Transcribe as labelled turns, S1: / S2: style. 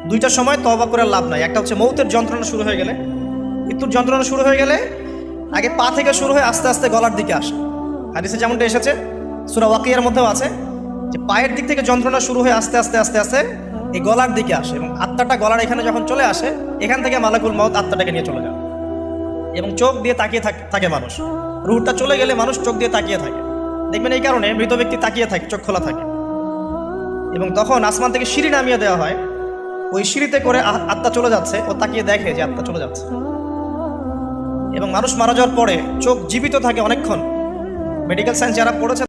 S1: দুইটা সময় তওবা করে লাভ নাই। একটা হচ্ছে মৌতের যন্ত্রণা শুরু হয়ে গেলে, মৃত্যুর যন্ত্রণা শুরু হয়ে গেলে আগে পা থেকে শুরু হয়ে আস্তে আস্তে গলার দিকে আসে। হাদিসে যেমনটা এসেছে, সূরা ওয়াকিয়ার মধ্যেও আছে যে পায়ের দিক থেকে যন্ত্রণা শুরু হয়ে আস্তে আস্তে আস্তে আস্তে এই গলার দিকে আসে, এবং আত্মাটা গলার এখানে যখন চলে আসে, এখান থেকে মালাকুল মউত আত্মাটাকে নিয়ে চলে যায়। এবং চোখ দিয়ে তাকিয়ে থাকে মানুষ, রুহটা চলে গেলে মানুষ চোখ দিয়ে তাকিয়ে থাকে। দেখবেন এই কারণে মৃত ব্যক্তি তাকিয়ে থাকে, চোখ খোলা থাকে। এবং তখন আসমান থেকে সিঁড়ি নামিয়ে দেওয়া হয়, ওই সিঁড়িতে করে আত্মা চলে যাচ্ছে, ও তাকিয়ে দেখে যে আত্মা চলে যাচ্ছে। এবং মানুষ মারা যাওয়ার পরে চোখ জীবিত থাকে অনেকক্ষণ। মেডিকেল সায়েন্স যারা পড়েছে